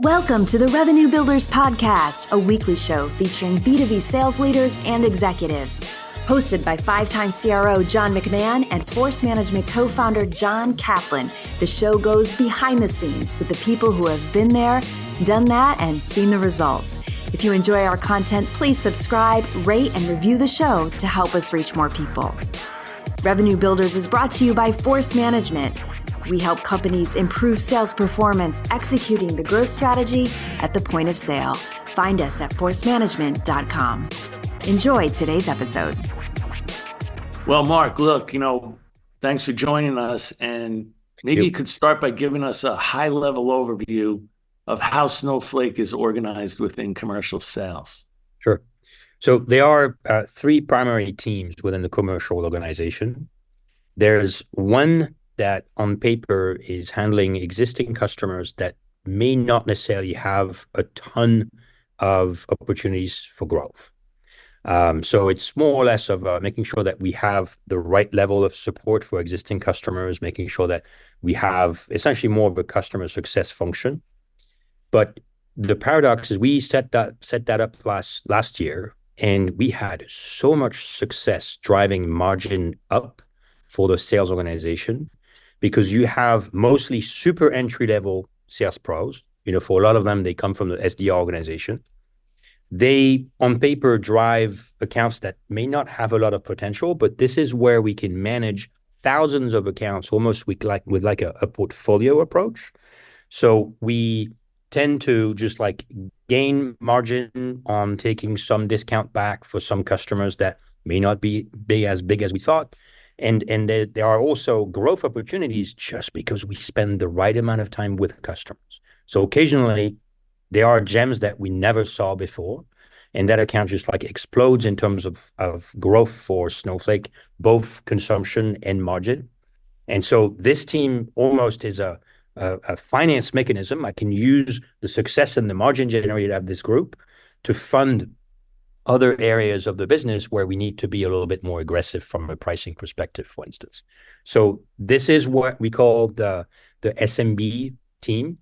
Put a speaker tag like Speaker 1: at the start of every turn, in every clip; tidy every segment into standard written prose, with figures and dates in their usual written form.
Speaker 1: Welcome to the Revenue Builders Podcast, a weekly show featuring B2B sales leaders and executives. Hosted by five-time CRO John McMahon and Force Management co-founder John Kaplan, the show goes behind the scenes with the people who have been there, done that, and seen the results. If you enjoy our content, please subscribe, rate, and review the show to help us reach more people. Revenue Builders is brought to you by Force Management. We help companies improve sales performance, executing the growth strategy at the point of sale. Find us at forcemanagement.com. Enjoy today's episode.
Speaker 2: Well, Mark, look, thanks for joining us. And maybe you could start by giving us a high-level overview of how Snowflake is organized within commercial sales.
Speaker 3: Sure. So there are three primary teams within the commercial organization. There's one that on paper is handling existing customers that may not necessarily have a ton of opportunities for growth. So it's more or less of making sure that we have the right level of support for existing customers, making sure that we have essentially more of a customer success function. But the paradox is we set that up last year, and we had so much success driving margin up for the sales organization, because you have mostly super entry-level sales pros. For a lot of them, they come from the SDR organization. They, on paper, drive accounts that may not have a lot of potential, but this is where we can manage thousands of accounts almost with a portfolio approach. So we tend to just gain margin on taking some discount back for some customers that may not be as big as we thought. And there are also growth opportunities just because we spend the right amount of time with customers. So occasionally there are gems that we never saw before, and that account just explodes in terms of growth for Snowflake, both consumption and margin. And so this team almost is a finance mechanism. I can use the success and the margin generated out of this group to fund other areas of the business where we need to be a little bit more aggressive from a pricing perspective, for instance. So this is what we call the SMB team.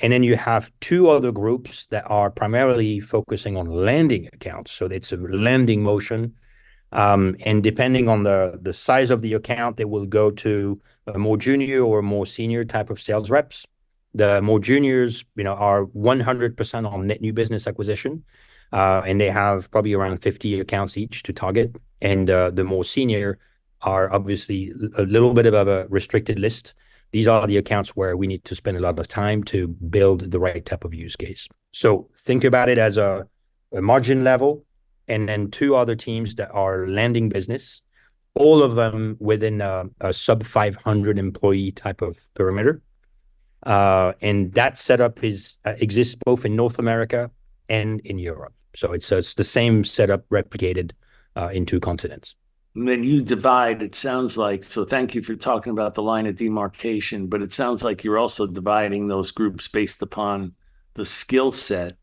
Speaker 3: And then you have two other groups that are primarily focusing on landing accounts. So it's a landing motion. And depending on the size of the account, they will go to a more junior or more senior type of sales reps. The more juniors, are 100% on net new business acquisition. And they have probably around 50 accounts each to target. And the more senior are obviously a little bit of a restricted list. These are the accounts where we need to spend a lot of time to build the right type of use case. So think about it as a margin level, and then two other teams that are landing business, all of them within a sub 500 employee type of perimeter. And that setup exists both in North America and in Europe. So it's the same setup replicated in two continents.
Speaker 2: And then you divide, it sounds like, so thank you for talking about the line of demarcation, but it sounds like you're also dividing those groups based upon the skill set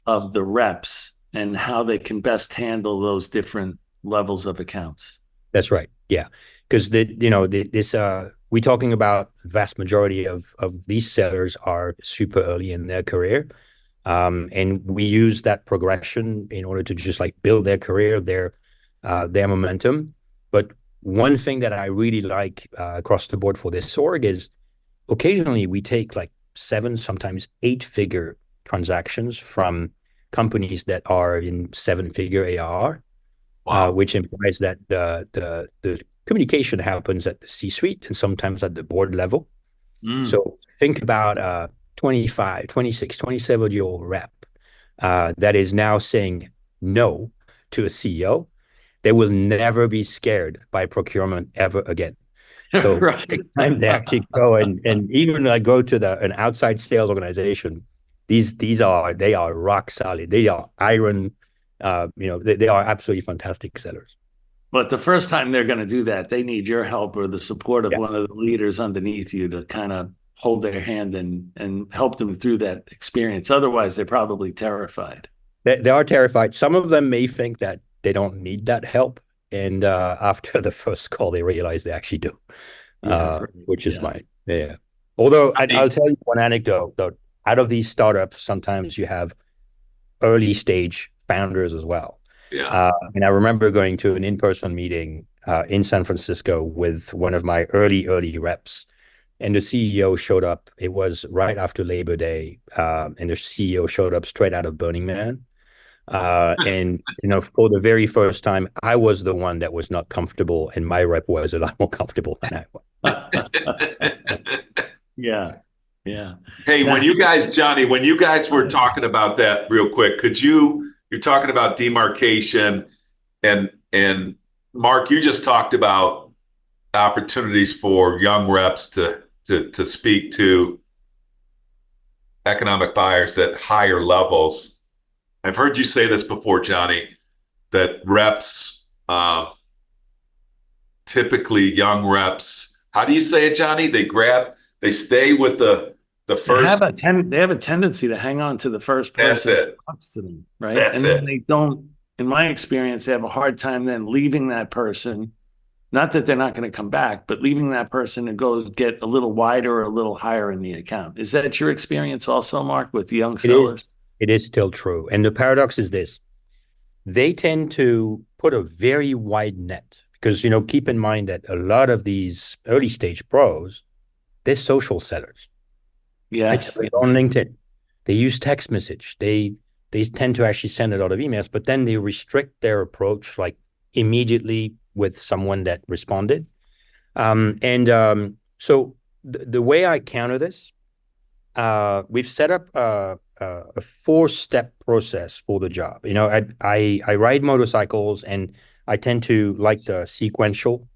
Speaker 2: of the reps and how they can best handle those different levels of accounts.
Speaker 3: That's right. Yeah. Because we're talking about vast majority of these sellers are super early in their career. And we use that progression in order to just build their career, their momentum. But one thing that I really like across the board for this org is occasionally we take 7, sometimes 8-figure transactions from companies that are in 7-figure ARR, which implies that the communication happens at the C-suite and sometimes at the board level. So think about 25, 26, 27-year-old rep that is now saying no to a CEO. They will never be scared by procurement ever again. So
Speaker 2: right.
Speaker 3: It's time they actually go and even go to an outside sales organization. They are rock solid. They are iron. They are absolutely fantastic sellers.
Speaker 2: But the first time they're going to do that, they need your help or the support of one of the leaders underneath you to kind of hold their hand and help them through that experience. Otherwise, they're probably terrified.
Speaker 3: They are terrified. Some of them may think that they don't need that help. And after the first call, they realize they actually do, which is fine. Yeah. Although I'll tell you one anecdote. out of these startups, sometimes you have early stage founders as well.
Speaker 4: Yeah.
Speaker 3: And I remember going to an in-person meeting in San Francisco with one of my early reps, and the CEO showed up. It was right after Labor Day, and the CEO showed up straight out of Burning Man. And for the very first time, I was the one that was not comfortable, and my rep was a lot more comfortable than I was.
Speaker 2: Yeah. Yeah.
Speaker 4: Hey, Johnny, when you guys were talking about that real quick, you're talking about demarcation, and Mark, you just talked about opportunities for young reps to speak to economic buyers at higher levels. I've heard you say this before, Johnny, that reps, typically young reps, how do you say it, Johnny? They stay with the first.
Speaker 2: They have a tendency to hang on to the first person that talks to them, right? Then they don't, in my experience, they have a hard time then leaving that person. Not that they're not going to come back, but leaving that person to go get a little wider or a little higher in the account. Is that your experience also, Mark, with young sellers?
Speaker 3: It is still true. And the paradox is this. They tend to put a very wide net because, keep in mind that a lot of these early stage pros, they're social sellers.
Speaker 2: Yes.
Speaker 3: Right? On LinkedIn. They use text message. They tend to actually send a lot of emails, but then they restrict their approach like immediately with someone that responded. So the way I counter this, we've set up a 4-step process for the job. I ride motorcycles, and I tend to like the sequential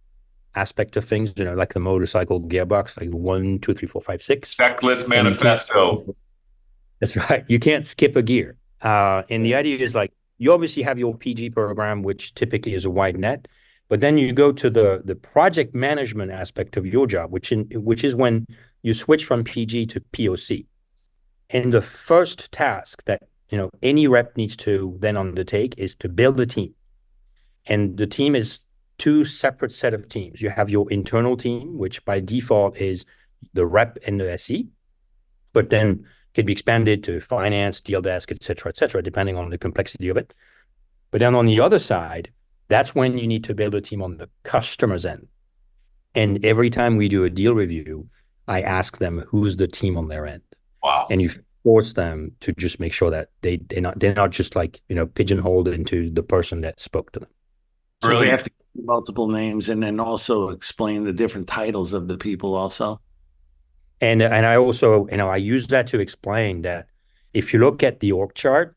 Speaker 3: aspect of things, like the motorcycle gearbox, like 1, 2, 3, 4, 5, 6.
Speaker 4: Checklist manifesto.
Speaker 3: That's right. You can't skip a gear. And the idea is like, you obviously have your PG program, which typically is a wide net, but then you go to the project management aspect of your job, which is when you switch from PG to POC. And the first task that any rep needs to then undertake is to build a team. And the team is 2 separate set of teams. You have your internal team, which by default is the rep and the SE, but then can be expanded to finance, deal desk, et cetera, depending on the complexity of it. But then on the other side, that's when you need to build a team on the customer's end. And every time we do a deal review, I ask them who's the team on their end.
Speaker 4: Wow.
Speaker 3: And you force them to just make sure that they're not just like, pigeonholed into the person that spoke to them.
Speaker 2: So they have to give multiple names and then also explain the different titles of the people also.
Speaker 3: And I also, I use that to explain that if you look at the org chart,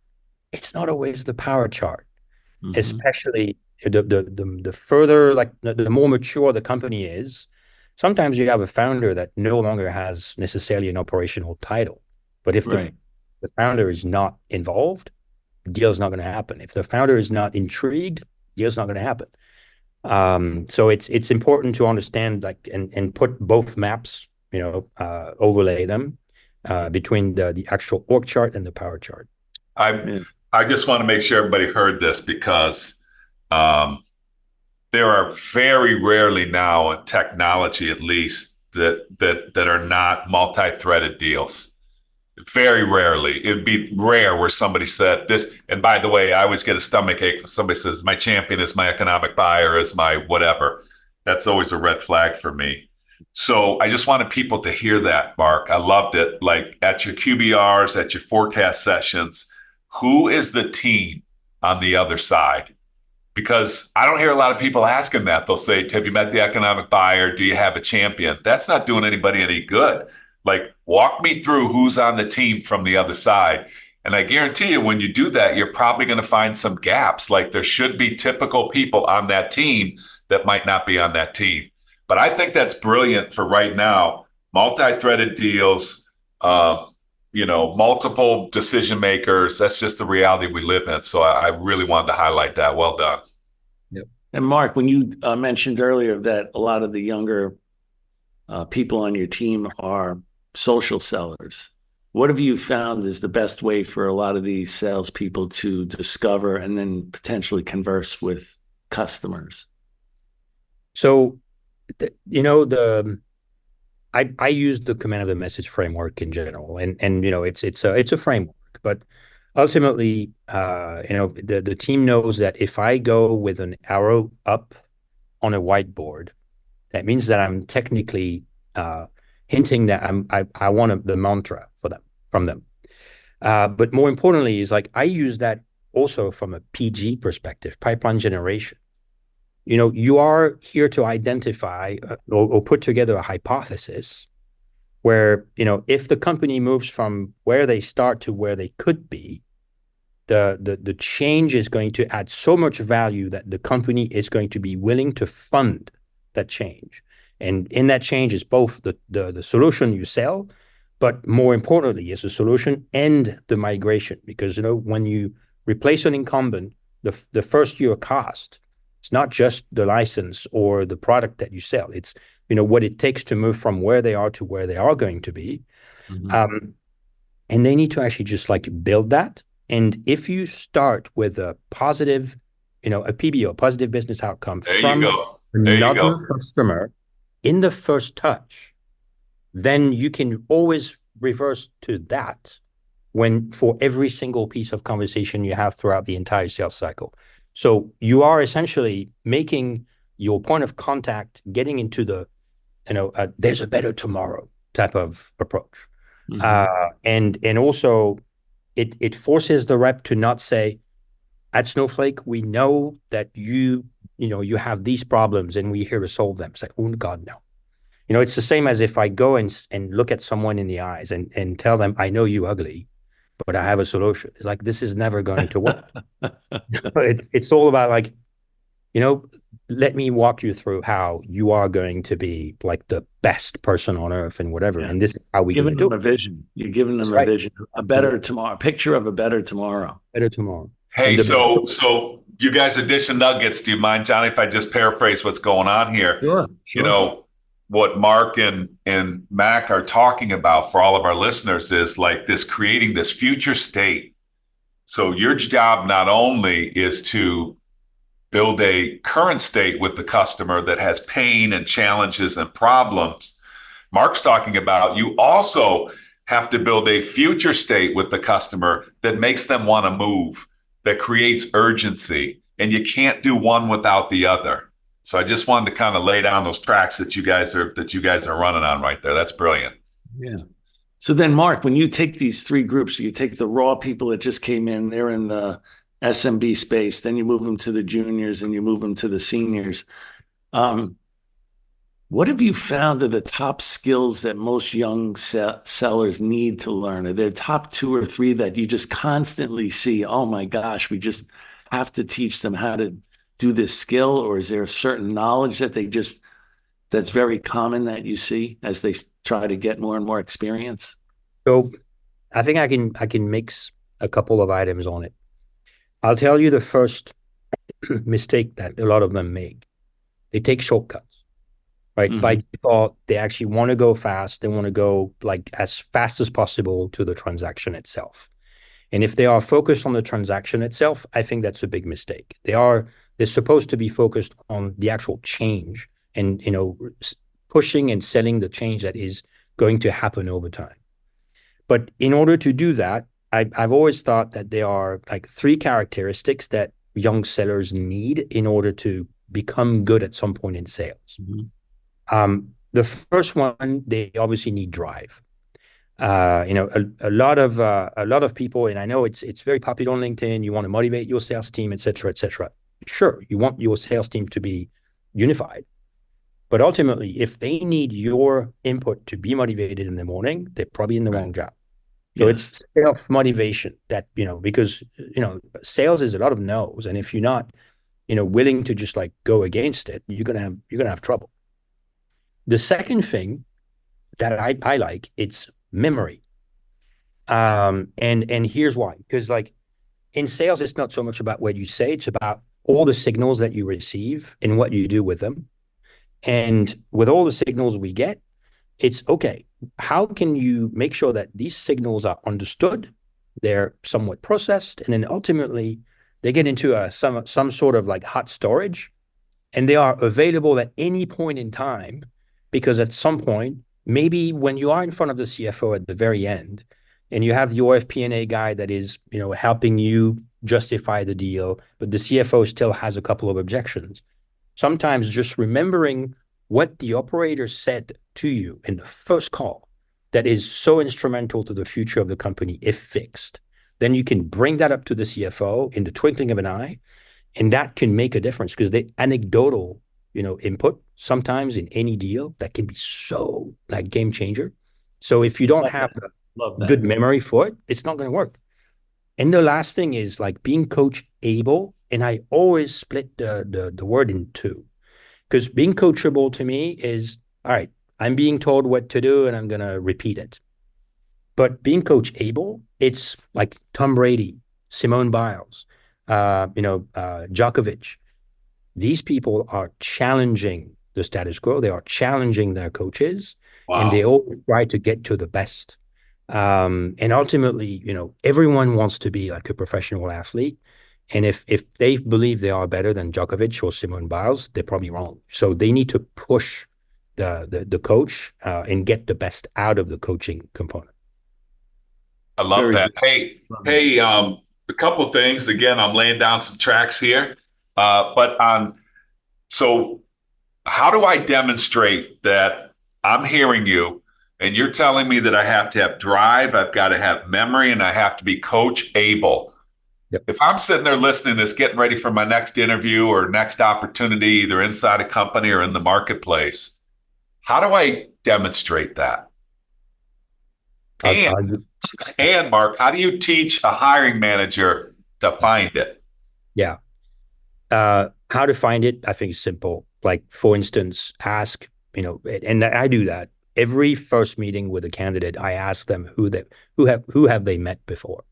Speaker 3: it's not always the power chart, especially the further, like the more mature the company is. Sometimes you have a founder that no longer has necessarily an operational title, but if the founder is not involved, the deal's not going to happen. If the founder is not intrigued, the deal's not going to happen. So it's important to understand and put both maps, overlay them between the actual org chart and the power chart.
Speaker 4: I just want to make sure everybody heard this because there are very rarely now in technology, at least, that are not multi-threaded deals. Very rarely. It'd be rare where somebody said this. And by the way, I always get a stomach ache when somebody says my champion is my economic buyer, is my whatever. That's always a red flag for me. So I just wanted people to hear that, Mark. I loved it. Like at your QBRs, at your forecast sessions, who is the team on the other side? Because I don't hear a lot of people asking that. They'll say, have you met the economic buyer? Do you have a champion? That's not doing anybody any good. Like, walk me through who's on the team from the other side. And I guarantee you, when you do that, you're probably going to find some gaps. Like there should be typical people on that team that might not be on that team. But I think that's brilliant for right now. Multi-threaded deals, multiple decision makers. That's just the reality we live in. So I really wanted to highlight that. Well done.
Speaker 2: Yep. And Mark, when you mentioned earlier that a lot of the younger people on your team are social sellers, what have you found is the best way for a lot of these salespeople to discover and then potentially converse with customers?
Speaker 3: So, I use the command of the message framework in general, and it's a framework, but ultimately, the team knows that if I go with an arrow up on a whiteboard, that means that I'm technically hinting that I want the mantra from them. But more importantly, is like I use that also from a PG perspective, pipeline generation. You are here to identify or put together a hypothesis where, if the company moves from where they start to where they could be, the change is going to add so much value that the company is going to be willing to fund that change. And in that change is both the solution you sell, but more importantly, is the solution and the migration. Because, when you replace an incumbent, the first year cost, it's not just the license or the product that you sell. It's, what it takes to move from where they are to where they are going to be. Mm-hmm. And they need to actually just like build that. And if you start with a positive, a PBO, positive business outcome from another customer in the first touch, then you can always reverse to that for every single piece of conversation you have throughout the entire sales cycle. So you are essentially making your point of contact, getting into the, there's a better tomorrow type of approach. Mm-hmm. And also it forces the rep to not say, at Snowflake, we know that you have these problems and we're here to solve them. It's like, oh God, no. It's the same as if I go and look at someone in the eyes and tell them, I know you ugly, but I have a solution. It's like, this is never going to work. It's all about like, let me walk you through how you are going to be like the best person on earth and whatever. Yeah. And this is how we
Speaker 2: giving them a vision. You're giving them a vision, a better tomorrow, a picture of a better tomorrow.
Speaker 3: Better tomorrow.
Speaker 4: Hey, so you guys are dishing nuggets. Do you mind, Johnny, if I just paraphrase what's going on here?
Speaker 2: Sure.
Speaker 4: What Mark and Mac are talking about for all of our listeners is like this, creating this future state. So your job not only is to build a current state with the customer that has pain and challenges and problems. Mark's talking about you also have to build a future state with the customer that makes them want to move, that creates urgency, and you can't do one without the other. So I just wanted to kind of lay down those tracks that you guys are running on right there. That's brilliant.
Speaker 2: Yeah. So then, Mark, when you take these three groups, you take the raw people that just came in, they're in the SMB space, then you move them to the juniors and you move them to the seniors. What have you found are the top skills that most young sellers need to learn? Are there top 2 or 3 that you just constantly see, oh my gosh, we just have to teach them how to do this skill? Or is there a certain knowledge that that's very common that you see as they try to get more and more experience?
Speaker 3: So I think I can mix a couple of items on it. I'll tell you the first mistake that a lot of them make. They take shortcuts, right? Mm-hmm. By default, they actually want to go fast. They want to go like as fast as possible to the transaction itself. And if they are focused on the transaction itself, I think that's a big mistake. They're supposed to be focused on the actual change and, pushing and selling the change that is going to happen over time. But in order to do that, I've always thought that there are like 3 characteristics that young sellers need in order to become good at some point in sales. Mm-hmm. The first one, they obviously need drive. A lot of people, and I know it's very popular on LinkedIn. You want to motivate your sales team, et cetera, et cetera. Sure, you want your sales team to be unified, but ultimately, if they need your input to be motivated in the morning, they're probably in the wrong job. So it's self-motivation that, because, sales is a lot of no's. And if you're not, willing to just like go against it, you're going to have trouble. The second thing that I like, it's memory. And here's why, because like in sales, it's not so much about what you say, it's about all the signals that you receive and what you do with them. And with all the signals we get, it's okay. How can you make sure that these signals are understood, they're somewhat processed, and then ultimately they get into some sort of like hot storage, and they are available at any point in time, because at some point maybe when you are in front of the CFO at the very end, and you have your FP&A guy that is, helping you justify the deal, but the CFO still has a couple of objections. Sometimes just remembering what the operator said to you in the first call that is so instrumental to the future of the company if fixed, then you can bring that up to the CFO in the twinkling of an eye, and that can make a difference because the anecdotal, input sometimes in any deal that can be so like game changer. So if you don't have good memory for it, it's not going to work. And the last thing is like being coachable. And I always split the word in two, because being coachable to me is, all right, I'm being told what to do and I'm going to repeat it. But being coachable, it's like Tom Brady, Simone Biles, Djokovic. These people are challenging the status quo. They are challenging their coaches, and they all try to get to the best. And ultimately, everyone wants to be like a professional athlete. And if they believe they are better than Djokovic or Simone Biles, they're probably wrong. So they need to push the coach and get the best out of the coaching component.
Speaker 4: I love that. Hey, a couple of things. Again, I'm laying down some tracks here. So how do I demonstrate that I'm hearing you and you're telling me that I have to have drive, I've got to have memory, and I have to be coachable?
Speaker 3: Yep.
Speaker 4: If I'm sitting there listening to this, getting ready for my next interview or next opportunity, either inside a company or in the marketplace, how do I demonstrate that? And Mark, how do you teach a hiring manager to find it?
Speaker 3: Yeah. How to find it, I think is simple. Like, for instance, ask, and I do that every first meeting with a candidate. I ask them who have they met before.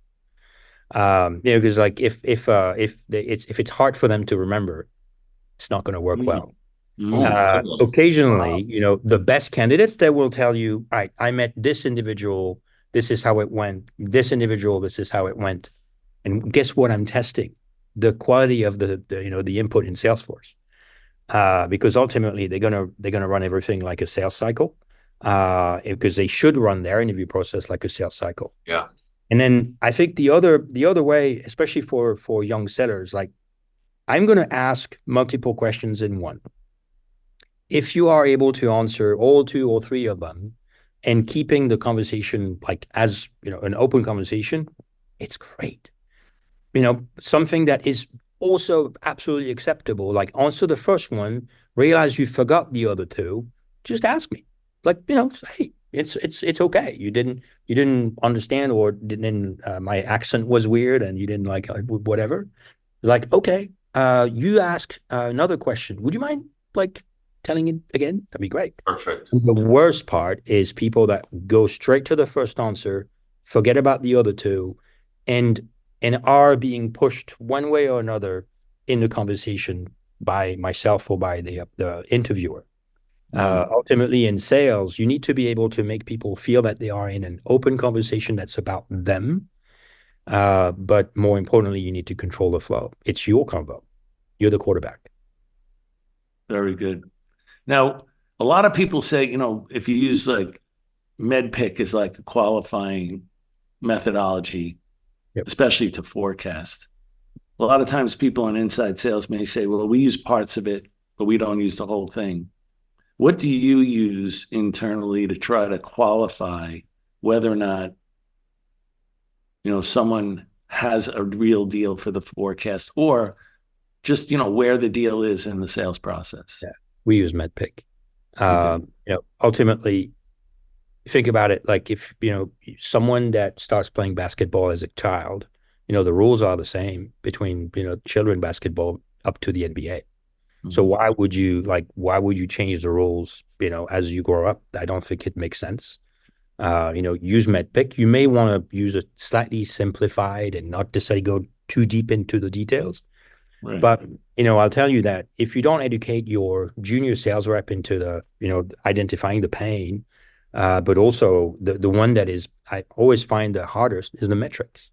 Speaker 3: Because like if it's hard for them to remember, it's not going to work well. Occasionally, the best candidates that will tell you, all right, I met this individual, this is how it went. This individual, this is how it went. And guess what? I'm testing the quality of the input in Salesforce, because ultimately they're gonna run everything like a sales cycle, because they should run their interview process like a sales cycle.
Speaker 4: Yeah.
Speaker 3: And then I think the other way, especially for young sellers, like I'm going to ask multiple questions in one. If you are able to answer all two or three of them and keeping the conversation like as an open conversation, it's great. Something that is also absolutely acceptable, like answer the first one, realize you forgot the other two, just ask me. Like, hey, it's okay. You didn't understand, or didn't my accent was weird and you didn't like whatever. Like, okay, you ask another question. Would you mind like telling it again? That'd be great.
Speaker 4: Perfect.
Speaker 3: The worst part is people that go straight to the first answer, forget about the other two, and are being pushed one way or another in the conversation by myself or by the interviewer. Ultimately, in sales, you need to be able to make people feel that they are in an open conversation that's about them. But more importantly, you need to control the flow. It's your convo. You're the quarterback.
Speaker 2: Very good. Now, a lot of people say, if you use like MEDDICC as like a qualifying methodology,
Speaker 3: yep,
Speaker 2: especially to forecast, a lot of times people in inside sales may say, well, we use parts of it, but we don't use the whole thing. What do you use internally to try to qualify whether or not, someone has a real deal for the forecast, or just, where the deal is in the sales process?
Speaker 3: Yeah, we use MEDDICC. Ultimately, think about it. Like if, someone that starts playing basketball as a child, the rules are the same between, children basketball up to the NBA. So why would you change the rules, as you grow up? I don't think it makes sense. Use MEDDICC. You may want to use a slightly simplified and not to say go too deep into the details.
Speaker 2: Right.
Speaker 3: But, I'll tell you that if you don't educate your junior sales rep into the, identifying the pain, but also the one that is, I always find the hardest is the metrics.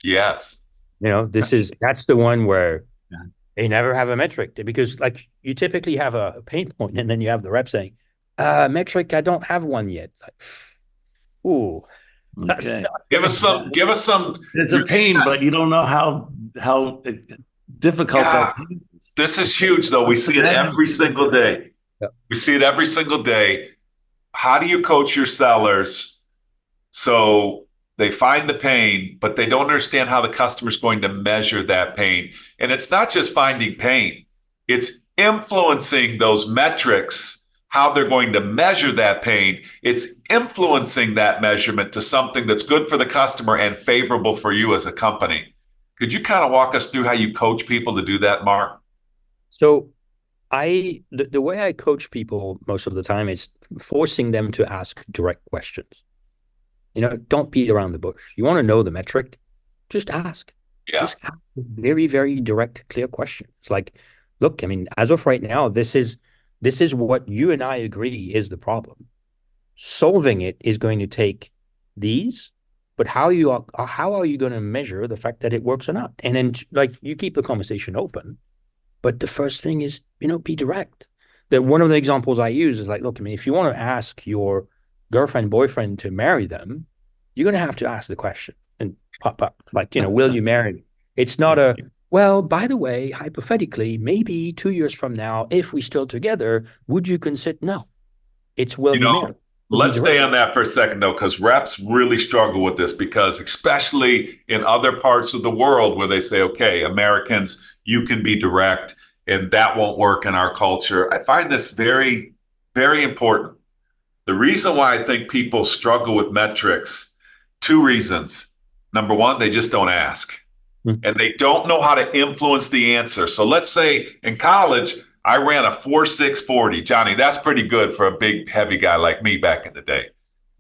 Speaker 4: Yes.
Speaker 3: That's the one where they never have a metric, because like you typically have a pain point and then you have the rep saying, Metric, I don't have one yet. Like, ooh,
Speaker 2: Okay.
Speaker 4: Give us some.
Speaker 2: It's a pain, but you don't know how difficult
Speaker 4: Yeah,
Speaker 2: that is.
Speaker 4: this is huge, though. We see it every single day.
Speaker 3: Yep.
Speaker 4: We see it every single day. How do you coach your sellers so they find the pain, but they don't understand how the customer's going to measure that pain? And it's not just finding pain, it's influencing those metrics, how they're going to measure that pain. It's influencing that measurement to something that's good for the customer and favorable for you as a company. Could you kind of walk us through how you coach people to do that, Mark?
Speaker 3: So the way I coach people most of the time is forcing them to ask direct questions. Don't beat around the bush. You want to know the metric, just ask.
Speaker 4: Yeah.
Speaker 3: Just ask a very, very direct, clear question. It's like, look, I mean, as of right now, this is what you and I agree is the problem. Solving it is going to take these, but how are you going to measure the fact that it works or not? And then, like, you keep the conversation open, but the first thing is, be direct. That one of the examples I use is like, look, I mean, if you want to ask your girlfriend, boyfriend to marry them, you're going to have to ask the question and pop up, like, will you marry me? It's not well, by the way, hypothetically, maybe 2 years from now, if we're still together, would you consider? No, it's will you marry?
Speaker 4: Let's stay on that for a second, though, because reps really struggle with this, because especially in other parts of the world where they say, okay, Americans, you can be direct, and that won't work in our culture. I find this very, very important. The reason why I think people struggle with metrics, 2 reasons. Number one, they just don't ask. And they don't know how to influence the answer. So let's say in college, I ran a 4.640. Johnny, that's pretty good for a big, heavy guy like me back in the day.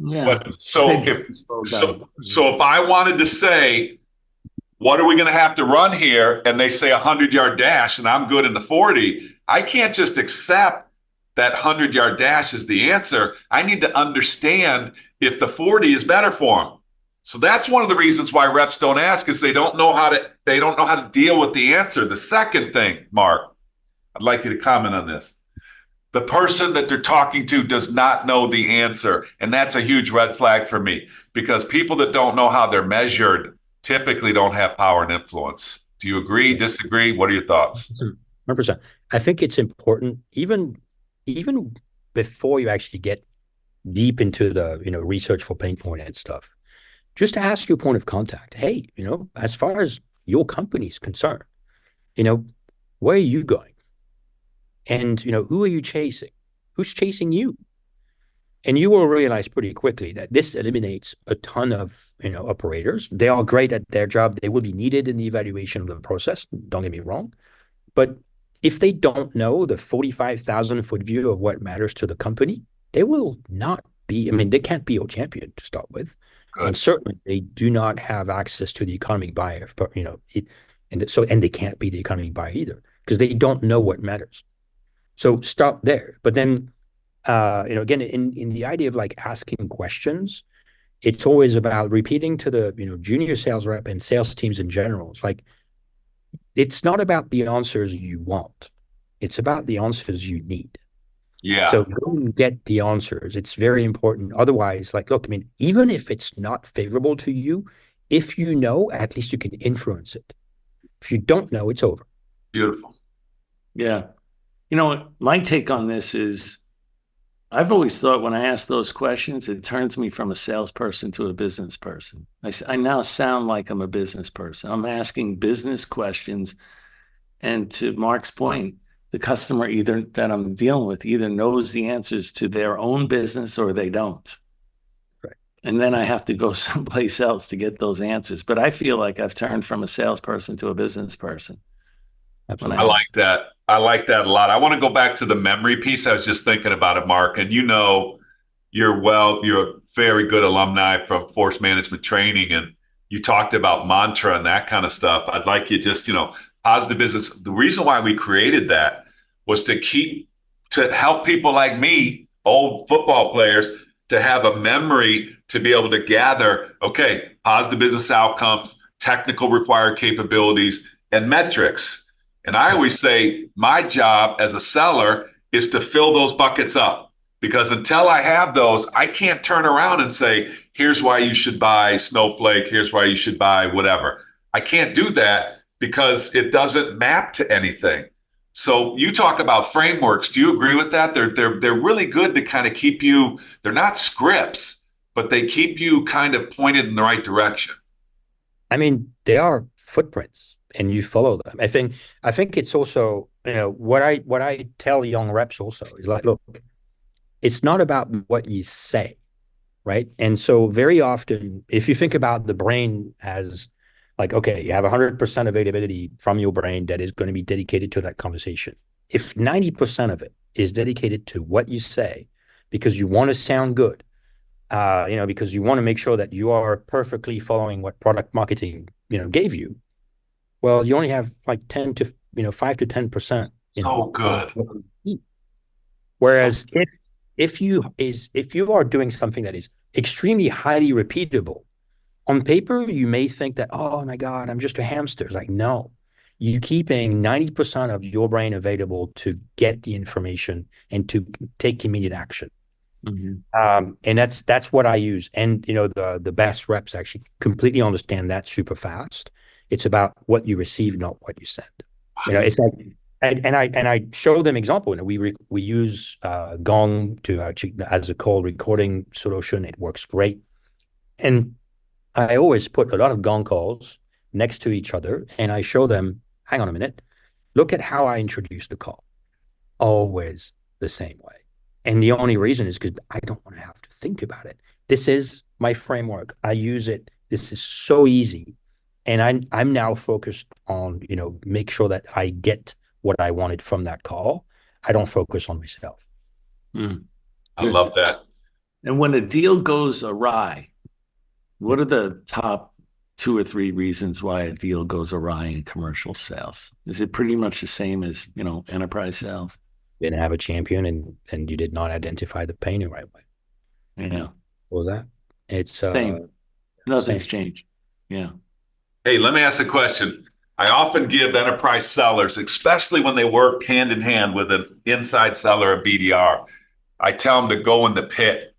Speaker 2: Yeah.
Speaker 4: But so if I wanted to say, what are we going to have to run here? And they say 100-yard dash, and I'm good in the 40. I can't just accept that 100-yard dash is the answer. I need to understand if the 40 is better for them. So that's one of the reasons why reps don't ask, is they don't know how to deal with the answer. The second thing, Mark, I'd like you to comment on this. The person that they're talking to does not know the answer. And that's a huge red flag for me, because people that don't know how they're measured typically don't have power and influence. Do you agree, disagree? What are your thoughts?
Speaker 3: 100%. I think it's important, even before you actually get deep into the research for pain point and stuff, just to ask your point of contact. Hey, as far as your company is concerned, where are you going? And, who are you chasing? Who's chasing you? And you will realize pretty quickly that this eliminates a ton of, operators. They are great at their job. They will be needed in the evaluation of the process. Don't get me wrong. But if they don't know the 45,000-foot view of what matters to the company, they will not be, they can't be your champion to start with. Good. And certainly they do not have access to the economic buyer, and they can't be the economic buyer either, because they don't know what matters. So start there. But then, again, in the idea of like asking questions, it's always about repeating to the, junior sales rep and sales teams in general. It's like, it's not about the answers you want. It's about the answers you need.
Speaker 4: Yeah.
Speaker 3: So go and get the answers. It's very important. Otherwise, like, look, even if it's not favorable to you, if you know, at least you can influence it. If you don't know, it's over.
Speaker 4: Beautiful.
Speaker 2: Yeah. My take on this is, I've always thought when I ask those questions, it turns me from a salesperson to a business person. I now sound like I'm a business person. I'm asking business questions. And to Mark's point, the customer that I'm dealing with either knows the answers to their own business or they don't.
Speaker 3: Right.
Speaker 2: And then I have to go someplace else to get those answers. But I feel like I've turned from a salesperson to a business person.
Speaker 3: Absolutely.
Speaker 4: I like that. I like that a lot. I want to go back to the memory piece. I was just thinking about it, Mark. And you're a very good alumni from force management training, and you talked about mantra and that kind of stuff. I'd like you just, positive business. The reason why we created that was to help people like me, old football players, to have a memory to be able to gather, okay, positive business outcomes, technical required capabilities, and metrics. And I always say my job as a seller is to fill those buckets up. Because until I have those, I can't turn around and say, here's why you should buy Snowflake. Here's why you should buy whatever. I can't do that because it doesn't map to anything. So you talk about frameworks. Do you agree with that? They're really good to kind of keep you, they're not scripts, but they keep you kind of pointed in the right direction.
Speaker 3: I mean, they are footprints and you follow them. I think it's also, what I tell young reps also is like, look, it's not about what you say, right? And so very often, if you think about the brain as like, okay, you have 100% availability from your brain that is going to be dedicated to that conversation. If 90% of it is dedicated to what you say because you want to sound good, because you want to make sure that you are perfectly following what product marketing, gave you, well, you only have like 5 to 10%.
Speaker 4: So good.
Speaker 3: Whereas if you are doing something that is extremely highly repeatable, on paper, you may think that, oh my God, I'm just a hamster. It's like, no, you're keeping 90% of your brain available to get the information and to take immediate action. Mm-hmm. And that's what I use. And, the best reps actually completely understand that super fast. It's about what you receive, not what you send. It's like, and I show them example. We use Gong as a call recording solution. It works great. And I always put a lot of Gong calls next to each other, and I show them, hang on a minute, look at how I introduced the call. Always the same way. And the only reason is because I don't want to have to think about it. This is my framework. I use it. This is so easy. And I'm now focused on, make sure that I get what I wanted from that call. I don't focus on myself.
Speaker 4: I love that.
Speaker 2: And when a deal goes awry, what are the top 2 or 3 reasons why a deal goes awry in commercial sales? Is it pretty much the same as, enterprise sales?
Speaker 3: You didn't have a champion and you did not identify the pain the right way.
Speaker 2: Yeah.
Speaker 3: What was that? It's
Speaker 2: same. Nothing's changed. Yeah.
Speaker 4: Hey, let me ask a question. I often give enterprise sellers, especially when they work hand in hand with an inside seller, a BDR, I tell them to go in the pit.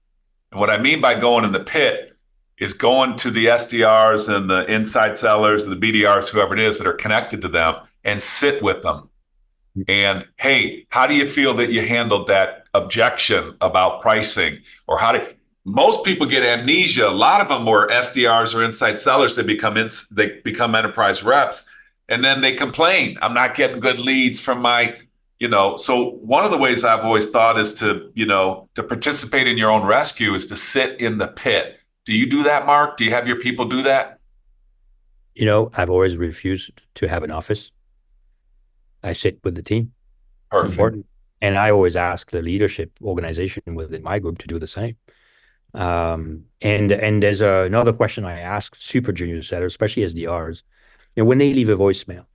Speaker 4: And what I mean by going in the pit is going to the SDRs and the inside sellers, and the BDRs, whoever it is that are connected to them, and sit with them. And hey, how do you feel that you handled that objection about pricing? Or most people get amnesia. A lot of them were SDRs or inside sellers that they become enterprise reps, and then they complain, I'm not getting good leads from my, so one of the ways I've always thought is to participate in your own rescue is to sit in the pit. Do you do that, Mark? Do you have your people do that?
Speaker 3: I've always refused to have an office. I sit with the team.
Speaker 4: Perfect.
Speaker 3: It's important. And I always ask the leadership organization within my group to do the same. And there's another question I ask super junior sellers, especially SDRs, when they leave a voicemail,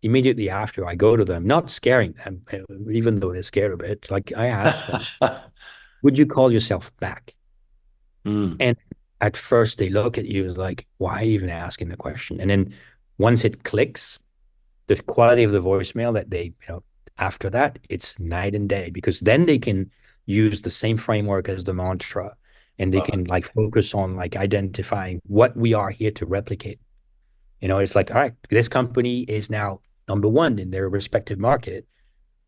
Speaker 3: immediately after I go to them, not scaring them, even though they're scared a bit, like I ask them, would you call yourself back? And at first they look at you like, why even asking the question? And then once it clicks, the quality of the voicemail that they, after that, it's night and day, because then they can use the same framework as the mantra, and they can focus on identifying what we are here to replicate. It's like, all right, this company is now number 1 in their respective market.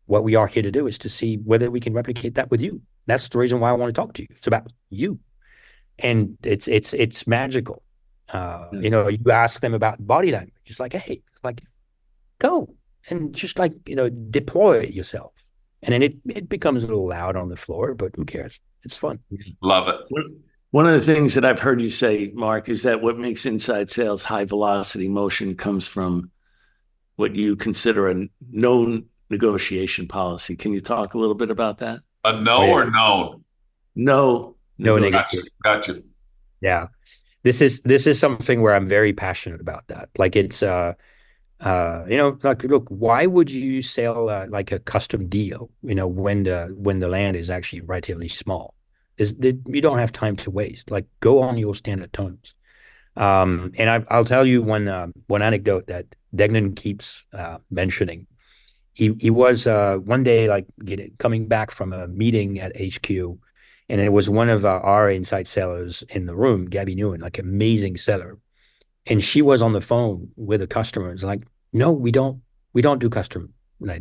Speaker 3: What we are here to do is to see whether we can replicate that with you. That's the reason why I want to talk to you. It's about you. And it's magical. You ask them about body language. It's like, hey, go and just deploy yourself. And then it becomes a little loud on the floor, but who cares? It's fun.
Speaker 4: Love it.
Speaker 2: One of the things that I've heard you say, Mark, is that what makes inside sales high velocity motion comes from what you consider a known negotiation policy. Can you talk a little bit about that?
Speaker 4: A no or known?
Speaker 2: No.
Speaker 4: Gotcha.
Speaker 3: Yeah. This is something where I'm very passionate about that. It's look, why would you sell a custom deal, when the land is actually relatively small? You don't have time to waste. Go on your standard terms. And I'll tell you one anecdote that Degnan keeps mentioning. he was one day like coming back from a meeting at HQ, and it was one of our inside sellers in the room, Gabby Newen, like amazing seller, and she was on the phone with a customer. It's like, no, we don't do custom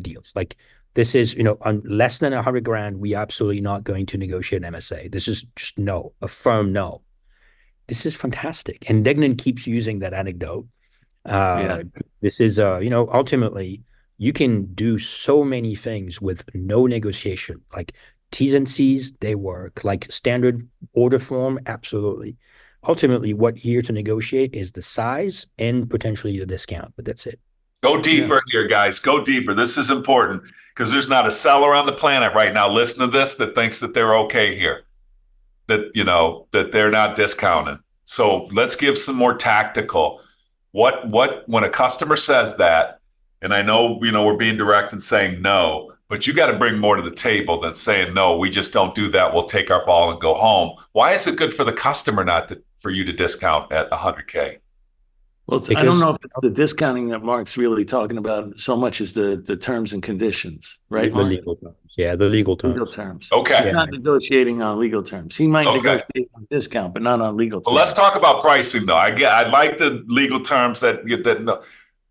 Speaker 3: deals. Like, this is, on less than 100 grand, we absolutely not going to negotiate an MSA. This is just no, a firm no. This is fantastic. And Degnan keeps using that anecdote. This is, ultimately, you can do so many things with no negotiation. Like T's and C's, they work. Like standard order form, absolutely. Ultimately, what you're here to negotiate is the size and potentially the discount, but that's it.
Speaker 4: Go deeper here, guys. Go deeper. This is important because there's not a seller on the planet right now listening to this that thinks that they're okay here, that, that they're not discounting. So let's give some more tactical. When a customer says that, and I know, we're being direct and saying no, but you got to bring more to the table than saying, no, we just don't do that. We'll take our ball and go home. Why is it good for the customer for you to discount at 100K?
Speaker 2: Well, I don't know if it's the discounting that Mark's really talking about so much as the terms and conditions, right, Mark?
Speaker 3: The legal terms. Yeah, the legal terms.
Speaker 2: Legal terms.
Speaker 4: Okay.
Speaker 2: He's not negotiating on legal terms. He might negotiate on discount, but not on legal terms.
Speaker 4: Well, let's talk about pricing, though. I like the legal terms that no.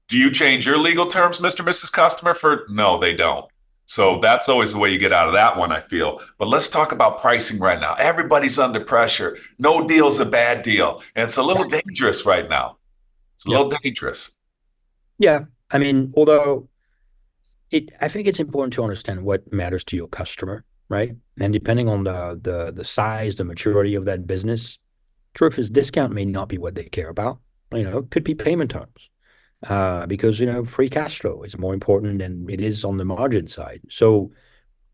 Speaker 4: Do you change your legal terms, Mr. and Mrs. Customer? No, they don't. So that's always the way you get out of that one, I feel. But let's talk about pricing right now. Everybody's under pressure. No deal's a bad deal. And it's a little dangerous right now. It's a little dangerous.
Speaker 3: Yeah. I mean, although I think it's important to understand what matters to your customer, right? And depending on the size, the maturity of that business, truth is discount may not be what they care about. It could be payment terms. Because, free cash flow is more important than it is on the margin side. So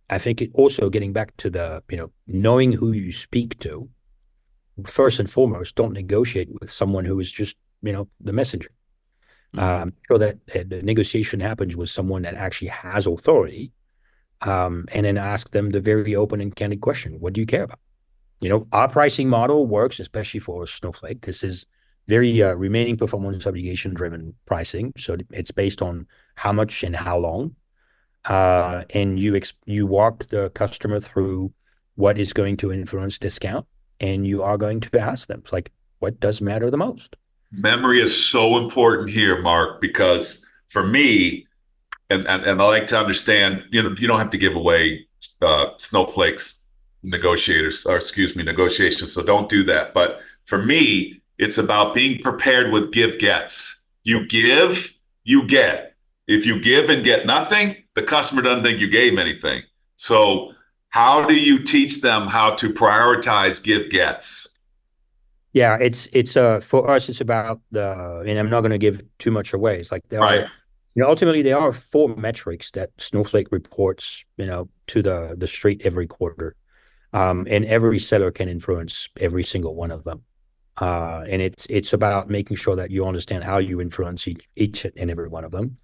Speaker 3: I think it also getting back to the, knowing who you speak to, first and foremost, don't negotiate with someone who is just, the messenger. So that the negotiation happens with someone that actually has authority, and then ask them the very open and candid question: what do you care about? Our pricing model works, especially for Snowflake. This is very remaining performance obligation driven pricing. So it's based on how much and how long. And you walk the customer through what is going to influence discount, and you are going to ask them, it's like, what does matter the most?
Speaker 4: Memory is so important here, Mark, because for me, and I like to understand, you don't have to give away Snowflake's negotiations, so don't do that. But for me, it's about being prepared with give-gets. You give, you get. If you give and get nothing, the customer doesn't think you gave anything. So how do you teach them how to prioritize give-gets?
Speaker 3: Yeah, it's for us, it's about and I'm not going to give too much away. It's like ultimately there are 4 metrics that Snowflake reports, to the street every quarter. And every seller can influence every single one of them. And it's about making sure that you understand how you influence each and every one of them.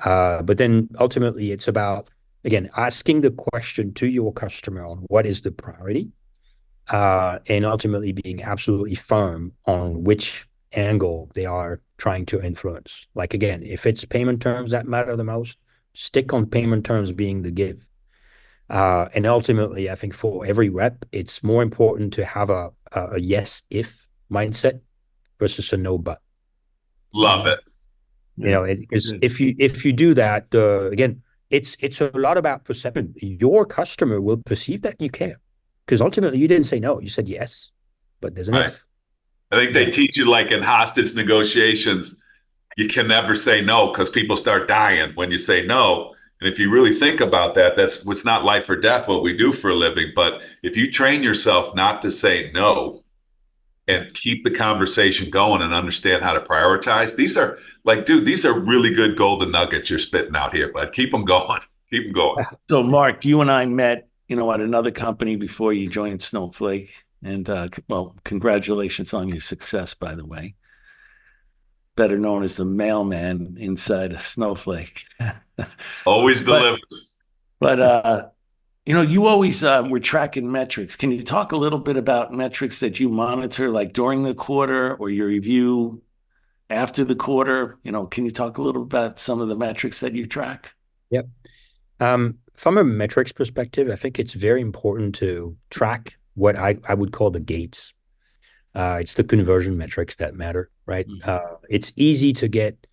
Speaker 3: But then ultimately it's about, again, asking the question to your customer on what is the priority, and ultimately being absolutely firm on which angle they are trying to influence. Like, again, if it's payment terms that matter the most, stick on payment terms being the give. And ultimately, I think for every rep, it's more important to have a yes if mindset versus a no but.
Speaker 4: Love it.
Speaker 3: If you do that, again, it's a lot about perception. Your customer will perceive that you care, because ultimately you didn't say no, you said yes, but there's an if.
Speaker 4: I think they teach you, like in hostage negotiations, you can never say no because people start dying when you say no. And if you really think about that, that's what's not life or death, what we do for a living. But if you train yourself not to say no and keep the conversation going and understand how to prioritize, these are really good golden nuggets you're spitting out here, bud. Keep them going. Keep them going.
Speaker 2: So, Mark, you and I met, at another company before you joined Snowflake. And, congratulations on your success, by the way. Better known as the mailman inside of Snowflake.
Speaker 4: Always delivers.
Speaker 2: But you always were tracking metrics. Can you talk a little bit about metrics that you monitor, like during the quarter or your review after the quarter? Can you talk a little about some of the metrics that you track?
Speaker 3: Yep. From a metrics perspective, I think it's very important to track what I would call the gates. It's the conversion metrics that matter, right? It's easy to get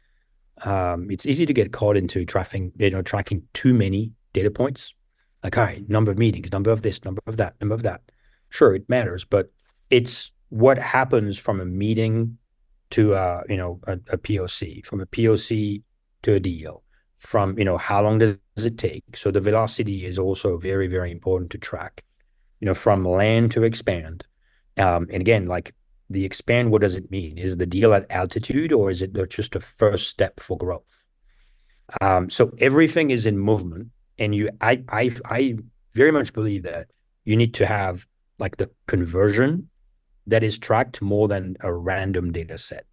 Speaker 3: caught into tracking too many data points. Like, all right, number of meetings, number of this, number of that, number of that. Sure, it matters, but it's what happens from a meeting to a POC, from a POC to a deal, from how long does it take? So the velocity is also very, very important to track. From land to expand. And again, like the expand, what does it mean? Is the deal at altitude, or is it just a first step for growth? So everything is in movement, and I very much believe that you need to have like the conversion that is tracked more than a random data set.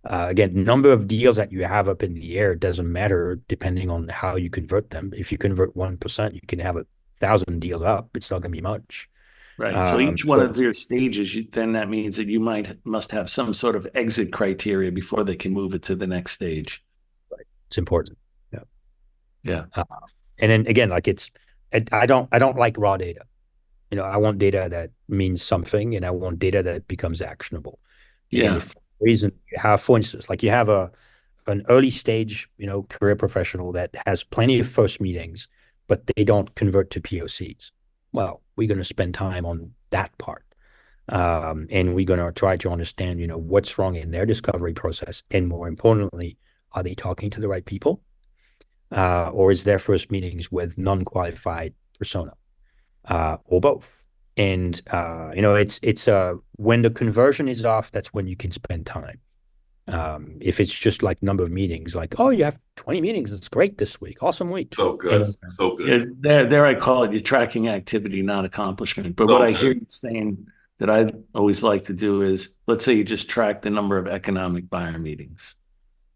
Speaker 3: Again, number of deals that you have up in the air doesn't matter depending on how you convert them. If you convert 1%, you can have 1,000 deals up. It's not going to be much.
Speaker 2: Right. So each one of your stages, then that means that you must have some sort of exit criteria before they can move it to the next stage.
Speaker 3: Right. It's important. Yeah.
Speaker 2: Yeah.
Speaker 3: And then again, like I don't like raw data. I want data that means something, and I want data that becomes actionable. Again, if reason you have, for instance, like you have an early stage, career professional that has plenty of first meetings, but they don't convert to POCs. Well, we're going to spend time on that part. And we're going to try to understand, what's wrong in their discovery process. And more importantly, are they talking to the right people? Or is their first meetings with non-qualified persona? Or both. And, it's when the conversion is off, that's when you can spend time. If it's just like number of meetings, like, oh, you have 20 meetings, it's great this week, awesome week.
Speaker 4: So good. So good.
Speaker 2: There I call it, you're tracking activity, not accomplishment. But what I hear you saying that I always like to do is, let's say you just track the number of economic buyer meetings.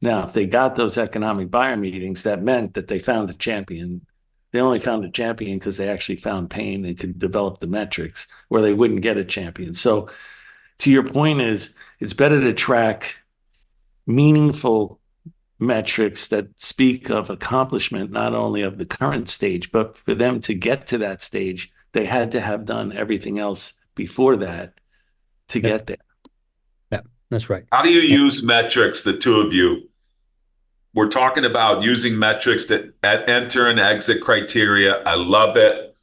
Speaker 2: Now, if they got those economic buyer meetings, that meant that they found a champion. They only found a champion because they actually found pain and could develop the metrics, where they wouldn't get a champion. So to your point is, it's better to track meaningful metrics that speak of accomplishment, not only of the current stage, but for them to get to that stage, they had to have done everything else before that to get there.
Speaker 3: Yeah, that's right.
Speaker 4: How do you use metrics, the two of you? We're talking about using metrics to enter and exit criteria. I love it.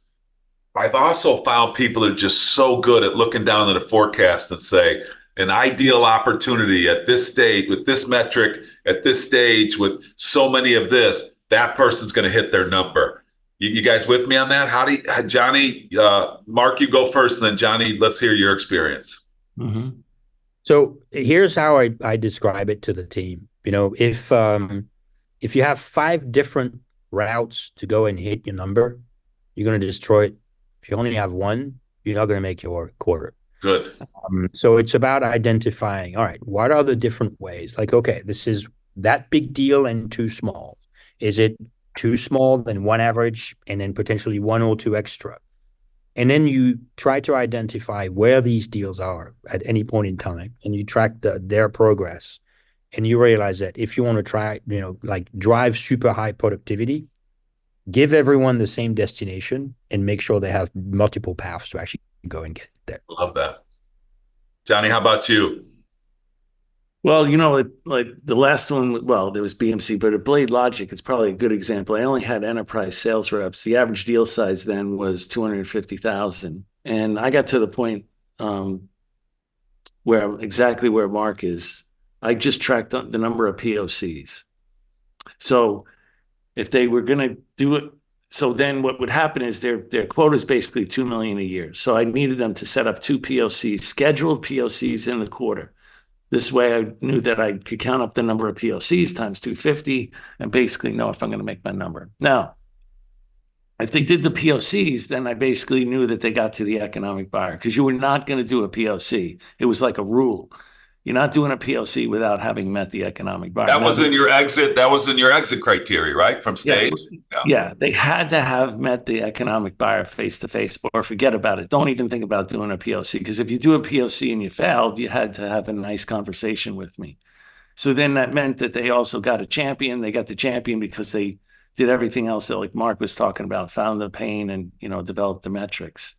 Speaker 4: I've also found people are just so good at looking down at a forecast and say, an ideal opportunity at this stage, with this metric, at this stage, with so many of this, that person's going to hit their number. You guys with me on that? Johnny, Mark, you go first, and then Johnny, let's hear your experience.
Speaker 3: Mm-hmm. So here's how I describe it to the team. If you have 5 different routes to go and hit your number, you're going to destroy it. If you only have one, you're not going to make your quarter.
Speaker 4: Good.
Speaker 3: So it's about identifying, all right, what are the different ways? Like, okay, this is that big deal and too small. Is it too small, then one average, and then potentially 1 or 2 extra? And then you try to identify where these deals are at any point in time, and you track their progress. And you realize that if you want to try, like drive super high productivity, give everyone the same destination and make sure they have multiple paths to actually go and get there.
Speaker 4: Love that. Johnny, how about you?
Speaker 2: Well, like the last one, well, there was BMC, but at Blade Logic, it's probably a good example. I only had enterprise sales reps. The average deal size then was $250,000. And I got to the point exactly where Mark is. I just tracked the number of POCs. So if they were going to do it, so then what would happen is their quota is basically $2 million a year. So I needed them to set up 2 POCs, scheduled POCs in the quarter. This way I knew that I could count up the number of POCs times 250 and basically know if I'm going to make my number. Now, if they did the POCs, then I basically knew that they got to the economic buyer, because you were not going to do a POC. It was like a rule. You're not doing a POC without having met the economic buyer.
Speaker 4: That was in your exit criteria, right? From stage?
Speaker 2: Yeah, they had to have met the economic buyer face-to-face, or forget about it. Don't even think about doing a POC, because if you do a POC and you failed, you had to have a nice conversation with me. So then that meant that they also got a champion. They got the champion because they did everything else that like Mark was talking about, found the pain and, developed the metrics.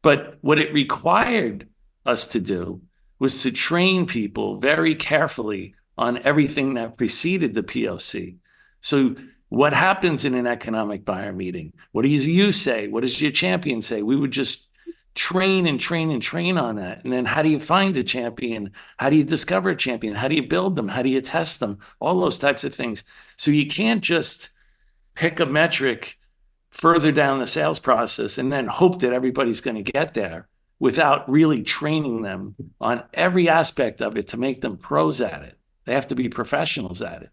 Speaker 2: But what it required us to do was to train people very carefully on everything that preceded the POC. So what happens in an economic buyer meeting? What do you say? What does your champion say? We would just train and train and train on that. And then how do you find a champion? How do you discover a champion? How do you build them? How do you test them? All those types of things. So you can't just pick a metric further down the sales process and then hope that everybody's going to get there without really training them on every aspect of it to make them pros at it. They have to be professionals at it.